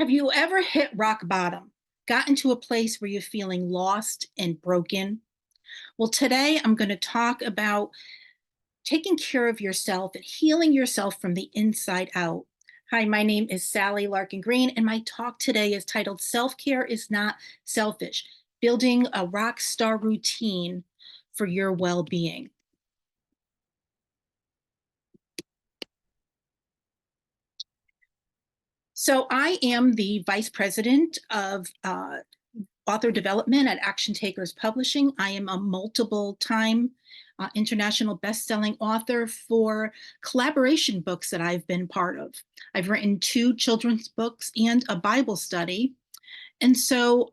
Have you ever hit rock bottom, gotten to a place where you're feeling lost and broken? Well, today I'm going to talk about taking care of yourself and healing yourself from the inside out. Hi, my name is Sally Larkin Green, and my talk today is titled Self Care is Not Selfish, Building a Rockstar Routine for Your Well Being. So, I am the Vice President of author development at Action Takers Publishing. I am a multiple time international best-selling author for collaboration books that I've been part of. I've written two children's books and a Bible study. And so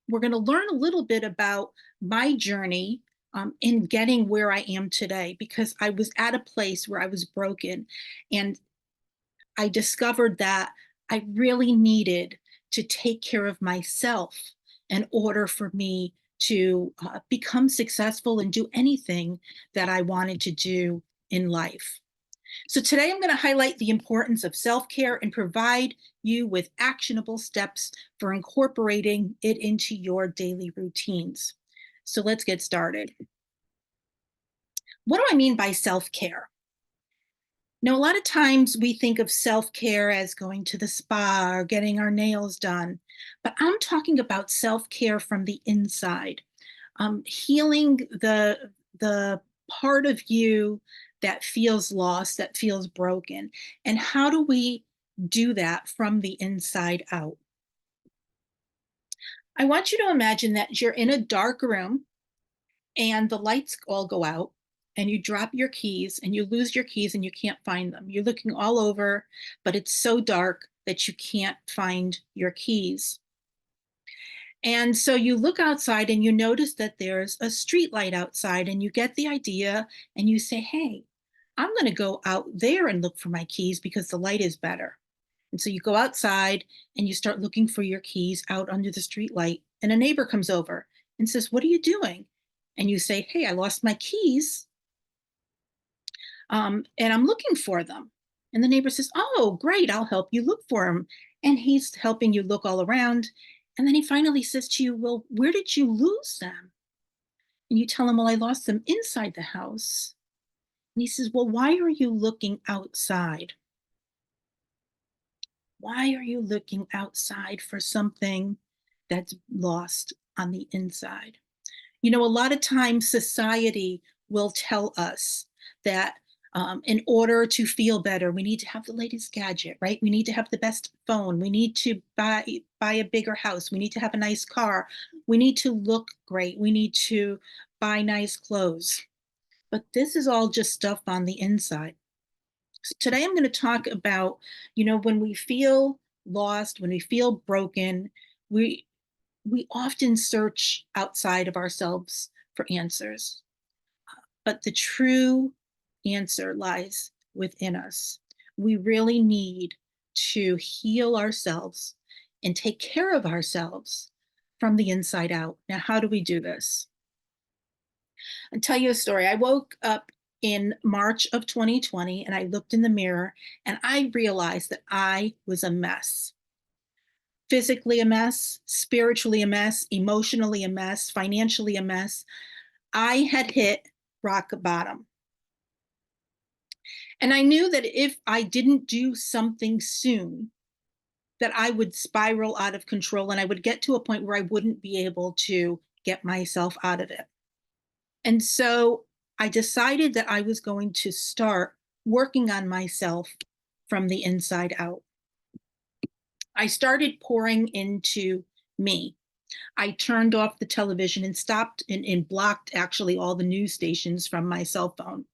we're going to learn a little bit about my journey in getting where I am today, because I was at a place where I was broken, and I discovered that I really needed to take care of myself in order for me to become successful and do anything that I wanted to do in life. So, today I'm going to highlight the importance of self care and provide you with actionable steps for incorporating it into your daily routines. So, let's get started. What do I mean by self care? Now, a lot of times we think of self care as going to the spa or getting our nails done, but I'm talking about self care from the inside, healing the part of you that feels lost, that feels broken. And how do we do that from the inside out? I want you to imagine that you're in a dark room and the lights all go out, and you drop your keys and you lose your keys and you can't find them. You're looking all over, but it's so dark that you can't find your keys. And so you look outside and you notice that there's a street light outside, and you get the idea and you say, hey, I'm going to go out there and look for my keys because the light is better. And so you go outside and you start looking for your keys out under the street light. And a neighbor comes over and says, what are you doing? And you say, hey, I lost my keys, and I'm looking for them. And the neighbor says, oh, great, I'll help you look for them. And he's helping you look all around. And then he finally says to you, well, where did you lose them? And you tell him, well, I lost them inside the house. And he says, well, why are you looking outside? Why are you looking outside for something that's lost on the inside? You know, a lot of times society will tell us that in order to feel better, we need to have the latest gadget, right? We need to have the best phone. We need to buy a bigger house. We need to have a nice car. We need to look great. We need to buy nice clothes. But this is all just stuff on the inside. So today I'm going to talk about, when we feel lost, when we feel broken, we we often search outside of ourselves for answers, but the true answer lies within us. We really need to heal ourselves and take care of ourselves from the inside out. Now, how do we do this? I'll tell you a story. I woke up in March of 2020 and I looked in the mirror and I realized that I was a mess. Physically a mess, spiritually a mess, emotionally a mess, financially a mess. I had hit rock bottom. And I knew that if I didn't do something soon, that I would spiral out of control and I would get to a point where I wouldn't be able to get myself out of it. And so I decided that I was going to start working on myself from the inside out. I started pouring into me. I turned off the television and stopped and blocked actually all the news stations from my cell phone.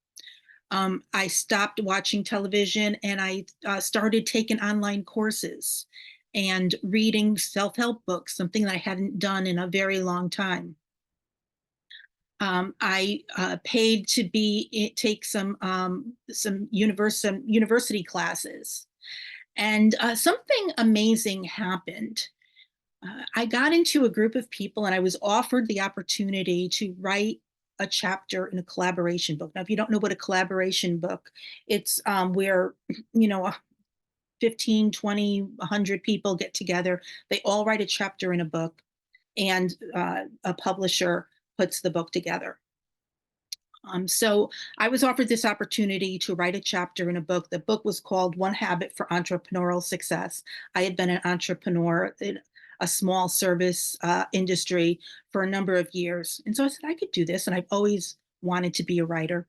I stopped watching television and I started taking online courses and reading self-help books, something that I hadn't done in a very long time. I paid to take some university classes, and something amazing happened. I got into a group of people and I was offered the opportunity to write a chapter in a collaboration book. Now, if you don't know what a collaboration book, it's where, you know, 15, 20, 100 people get together. They all write a chapter in a book, and a publisher puts the book together. So I was offered this opportunity to write a chapter in a book. The book was called One Habit for Entrepreneurial Success. I had been an entrepreneur in a small service industry for a number of years. And so I said, I could do this. And I've always wanted to be a writer.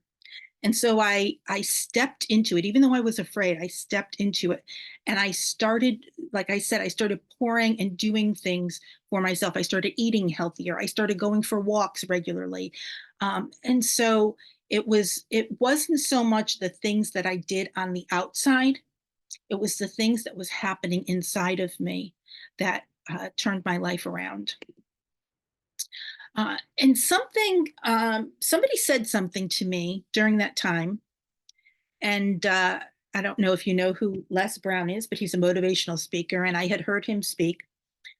And so I stepped into it, even though I was afraid. I stepped into it, and I started, like I said, I started pouring and doing things for myself. I started eating healthier. I started going for walks regularly, and so it wasn't so much the things that I did on the outside. It was the things that was happening inside of me that turned my life around. And somebody said something to me during that time, and I don't know if you know who Les Brown is, but he's a motivational speaker, and I had heard him speak.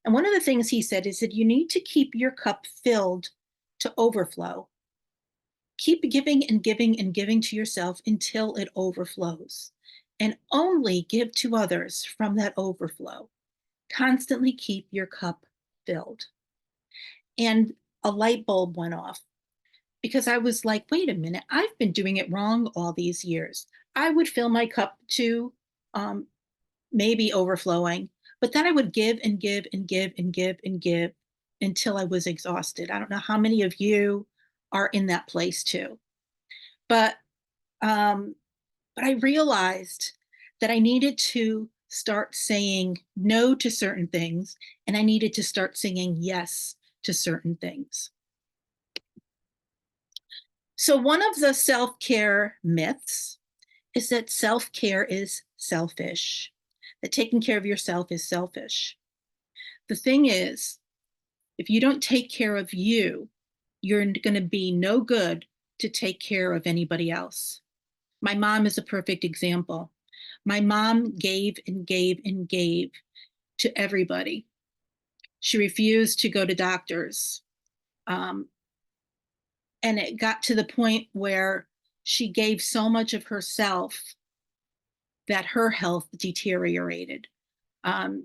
And one of the things he said is that you need to keep your cup filled to overflow. Keep giving and giving and giving to yourself until it overflows, and only give to others from that overflow. Constantly keep your cup filled. And a light bulb went off, because I was like, wait a minute, I've been doing it wrong all these years. I would fill my cup to um, maybe overflowing, but then I would give and give and give and give and give until I was exhausted. I don't know how many of you are in that place too, but um, but I realized that I needed to start saying no to certain things, and I needed to start saying yes to certain things. So, one of the self care myths is that self care is selfish, that taking care of yourself is selfish. The thing is, if you don't take care of you, you're going to be no good to take care of anybody else. My mom is a perfect example. My mom gave and gave and gave to everybody. She refused to go to doctors. Um, and it got to the point where she gave so much of herself that her health deteriorated. Um,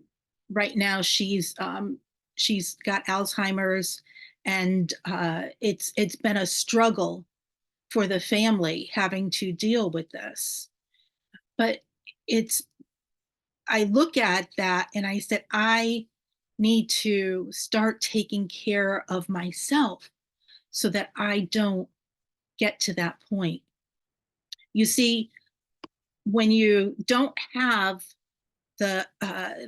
right now, she's got Alzheimer's, and it's been a struggle for the family having to deal with this. But it's I look at that and I said, I need to start taking care of myself so that I don't get to that point. You see, when you don't have the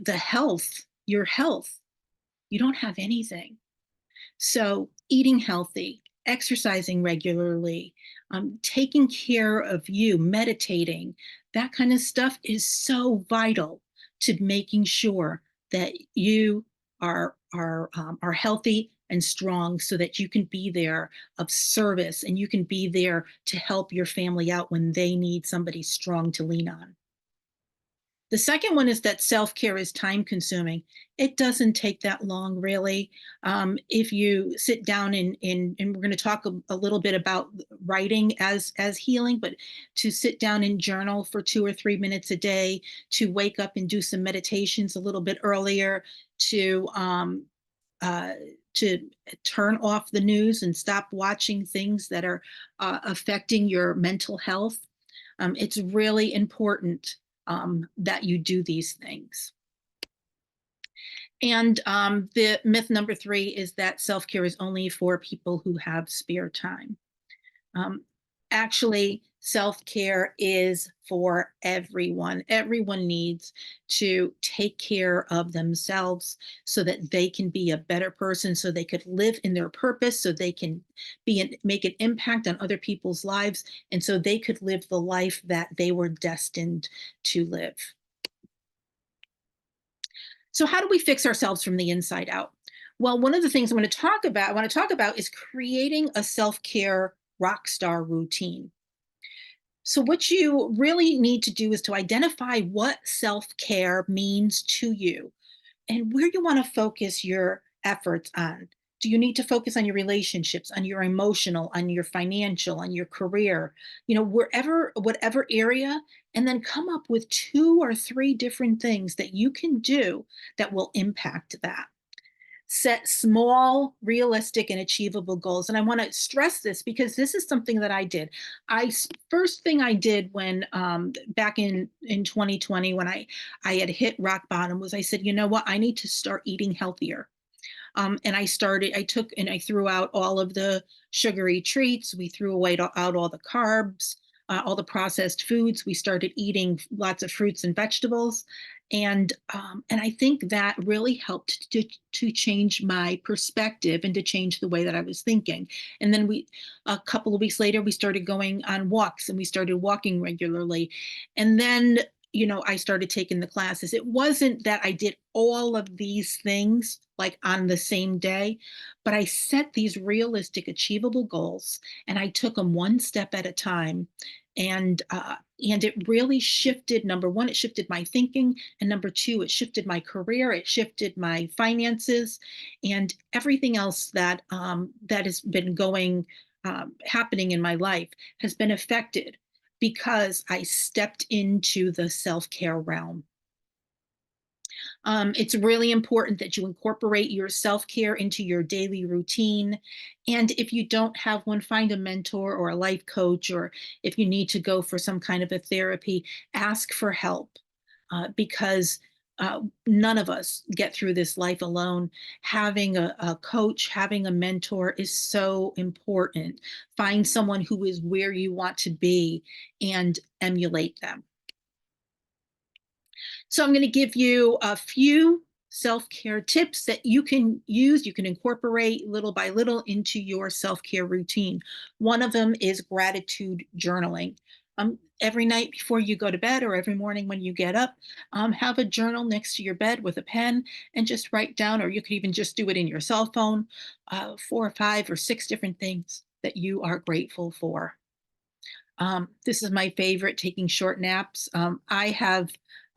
health, your health, you don't have anything. So eating healthy, exercising regularly, taking care of you, meditating, that kind of stuff is so vital to making sure that you are healthy and strong, so that you can be there of service, and you can be there to help your family out when they need somebody strong to lean on. The second one is that self care is time consuming. It doesn't take that long, really. If you sit down and we're going to talk a little bit about writing as healing, but to sit down and journal for 2 or 3 minutes a day, to wake up and do some meditations a little bit earlier, to uh, to turn off the news and stop watching things that are affecting your mental health. It's really important that you do these things. And the myth number 3 is that self care is only for people who have spare time. Um, Actually, self care is for everyone. Everyone needs to take care of themselves so that they can be a better person, so they could live in their purpose, so they can make an impact on other people's lives, and so they could live the life that they were destined to live. So, how do we fix ourselves from the inside out? Well, one of the things I want to talk about is creating a self care rock star routine. So, what you really need to do is to identify what self care means to you and where you want to focus your efforts on Do you need to focus on your relationships, on your emotional, on your financial, on your career, wherever, whatever area, and then come up with 2 or 3 different things that you can do that will impact that. Set small, realistic, and achievable goals. And I want to stress this because this is something that I did. First thing I did when back in 2020 when I had hit rock bottom was I said, you know what, I need to start eating healthier. And I took and I threw out all of the sugary treats. We threw away out all the carbs, all the processed foods. We started eating lots of fruits and vegetables. And I think that really helped to change my perspective and to change the way that I was thinking. And then a couple of weeks later, we started going on walks and we started walking regularly. And then I started taking the classes. It wasn't that I did all of these things like on the same day, but I set these realistic, achievable goals and I took them one step at a time. And it really shifted. Number one, it shifted my thinking, and number two, it shifted my career, it shifted my finances, and everything else that has been happening in my life has been affected because I stepped into the self care realm. It's really important that you incorporate your self care into your daily routine. And if you don't have one, find a mentor or a life coach, or if you need to go for some kind of a therapy, ask for help because none of us get through this life alone. Having a coach, having a mentor is so important. Find someone who is where you want to be and emulate them. So I'm going to give you a few self-care tips that you can use, you can incorporate little by little into your self-care routine. One of them is gratitude journaling. Every night before you go to bed or every morning when you get up, have a journal next to your bed with a pen and just write down, or you could even just do it in your cell phone, 4 or 5 or 6 different things that you are grateful for. This is my favorite, taking short naps.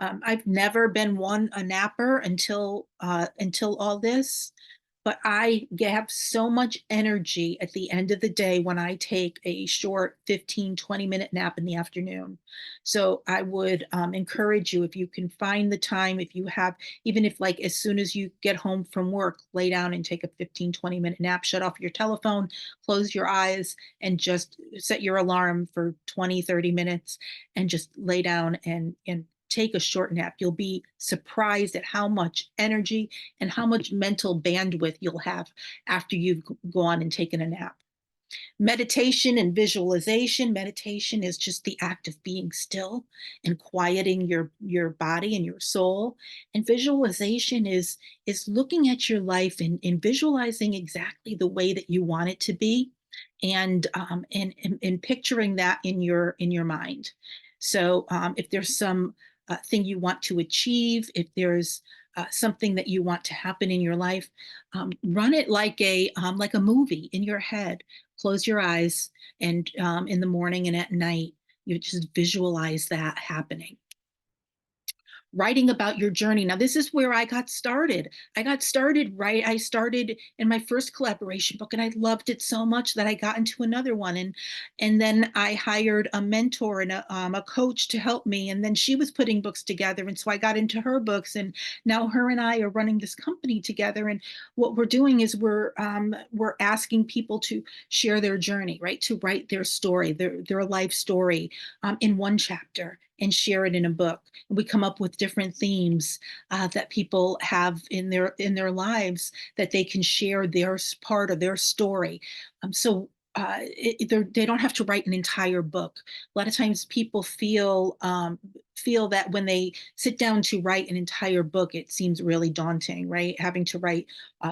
I've never been a napper until all this, but I have so much energy at the end of the day when I take a short 15-20 minute nap in the afternoon. So I would encourage you, if you can find the time, if you have, even if like as soon as you get home from work, lay down and take a 15-20 minute nap, shut off your telephone, close your eyes, and just set your alarm for 20-30 minutes and just lay down and take a short nap. You'll be surprised at how much energy and how much mental bandwidth you'll have after you've gone and taken a nap. Meditation and visualization. Meditation is just the act of being still and quieting your body and your soul. And visualization is looking at your life and visualizing exactly the way that you want it to be, and picturing that in your mind. So if there's some thing you want to achieve, if there's something that you want to happen in your life, run it like a movie in your head. Close your eyes, and in the morning and at night, you just visualize that happening. Writing about your journey. Now, this is where I got started. I started in my first collaboration book, and I loved it so much that I got into another one. And then I hired a mentor and a coach to help me. And then she was putting books together. And so I got into her books. And now her and I are running this company together. And what we're doing is we're asking people to share their journey, right? To write their story, their life story, in one chapter and share it in a book. And we come up with different themes that people have in their lives that they can share their part of their story. They don't have to write an entire book. A lot of times people feel that when they sit down to write an entire book, it seems really daunting, right? Having to write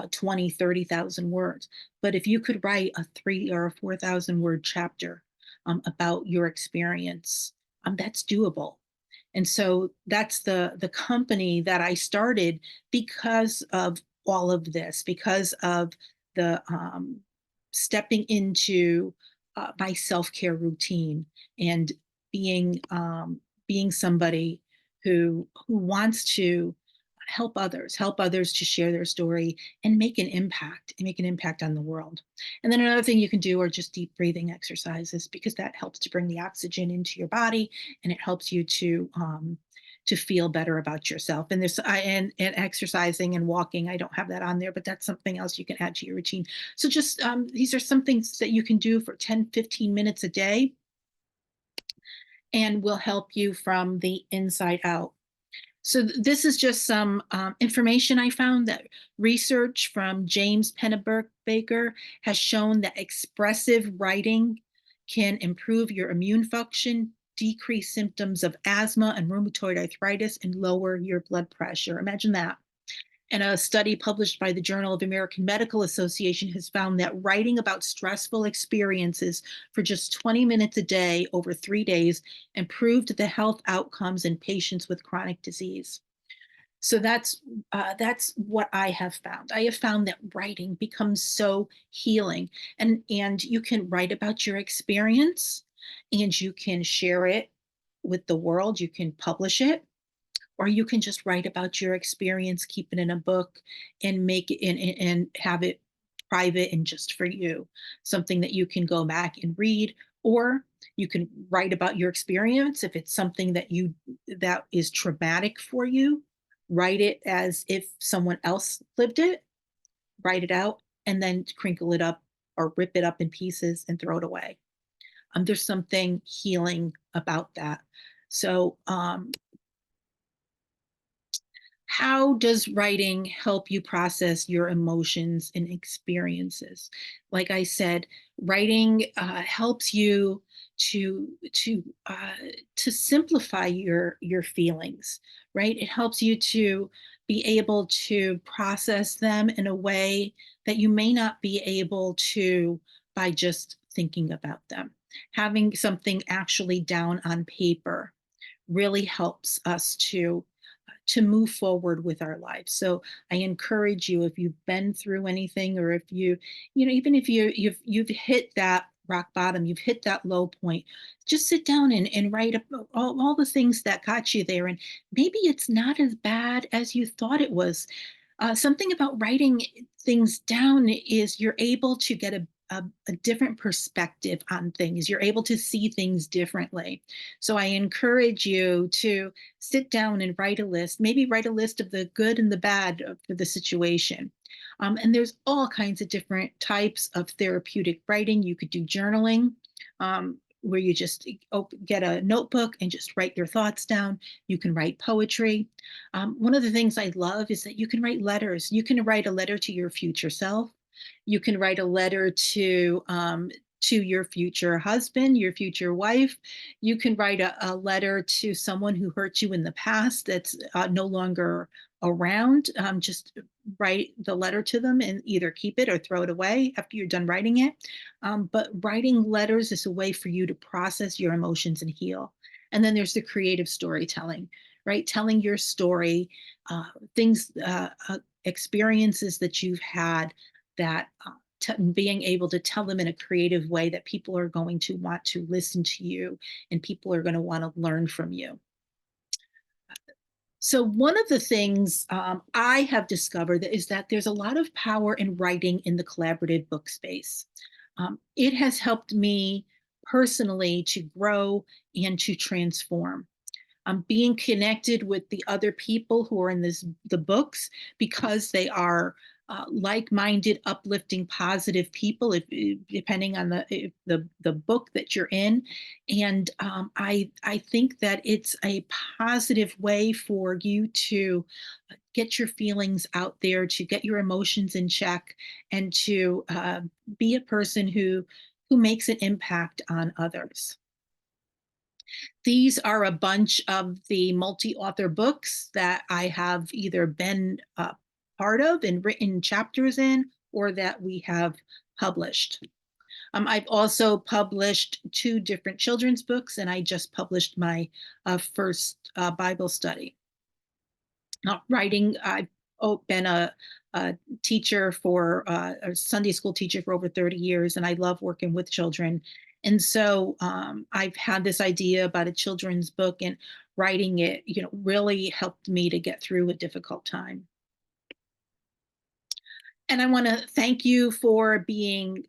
20, 30,000 words. But if you could write a 3 or 4,000 word chapter about your experience, that's doable. And so that's the company that I started because of all of this, because of the stepping into my self-care routine and being being somebody who wants to help others to share their story and make an impact on the world. And then another thing you can do are just deep breathing exercises, because that helps to bring the oxygen into your body, and it helps you to feel better about yourself. And and exercising and walking, I don't have that on there, but that's something else you can add to your routine. So just these are some things that you can do for 10-15 minutes a day, and will help you from the inside out. So this is just some information I found, that research from James Penneberg Baker has shown that expressive writing can improve your immune function, decrease symptoms of asthma and rheumatoid arthritis, and lower your blood pressure. Imagine that. And a study published by the Journal of American Medical Association has found that writing about stressful experiences for just 20 minutes a day over 3 days improved the health outcomes in patients with chronic disease. So that's what I have found. I have found that writing becomes so healing, and you can write about your experience, and you can share it with the world. You can publish it, or you can just write about your experience, keep it in a book, and make it and have it private and just for you, something that you can go back and read. Or you can write about your experience if it's something that is traumatic for you. Write it as if someone else lived it, write it out, and then crinkle it up or rip it up in pieces and throw it away. There's something healing about that. So how does writing help you process your emotions and experiences? Like I said, writing helps you to to uh, to simplify your feelings, right? It helps you to be able to process them in a way that you may not be able to by just thinking about them. Having something actually down on paper really helps us to move forward with our lives. So I encourage you, if you've been through anything, or if even if you've hit that rock bottom, you've hit that low point, just sit down and write up all the things that got you there. And maybe it's not as bad as you thought it was. Something about writing things down is you're able to get a different perspective on things. You're able to see things differently. So I encourage you to sit down and write a list, maybe write a list of the good and the bad for the situation. And there's all kinds of different types of therapeutic writing. You could do journaling, where you just get a notebook and just write your thoughts down. You can write poetry. One of the things I love is that you can write letters. You can write a letter to your future self. You can write a letter to your future husband, your future wife. You can write a letter to someone who hurt you in the past that's no longer around. Just write the letter to them and either keep it or throw it away after you're done writing it. But writing letters is a way for you to process your emotions and heal. And then there's the creative storytelling, right? Telling your story, things, experiences that you've had, that being able to tell them in a creative way that people are going to want to listen to you, and people are going to want to learn from you. So one of the things I have discovered is that there's a lot of power in writing in the collaborative book space. It has helped me personally to grow and to transform. Being connected with the other people who are in the books, because they are like-minded, uplifting, positive people, depending on the book that you're in. And I think that it's a positive way for you to get your feelings out there, to get your emotions in check, and to be a person who makes an impact on others. These are a bunch of the multi-author books that I have either been part of and written chapters in, or that we have published. I've also published 2 different children's books, and I just published my first Bible study. Writing, I've been a teacher a Sunday school teacher for over 30 years, and I love working with children. And so I've had this idea about a children's book, and writing it, really helped me to get through a difficult time. And I want to thank you for being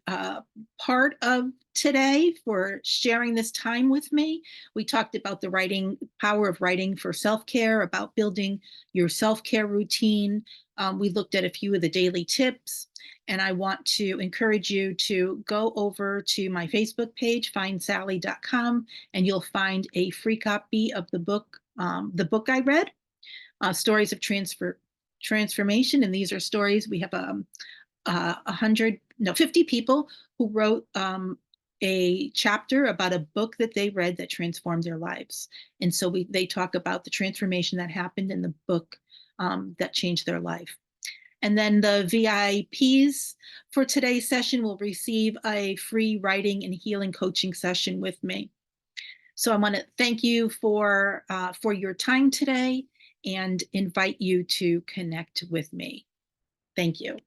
part of today, for sharing this time with me. We talked about the power of writing for self-care, about building your self-care routine. We looked at a few of the daily tips, and I want to encourage you to go over to my Facebook page, findsally.com, and you'll find a free copy of the book I read, Stories of Transformation. And these are stories. We have 50 people who wrote a chapter about a book that they read that transformed their lives. And so they talk about the transformation that happened in the book that changed their life. And then the VIPs for today's session will receive a free writing and healing coaching session with me. So I want to thank you for your time today and invite you to connect with me. Thank you.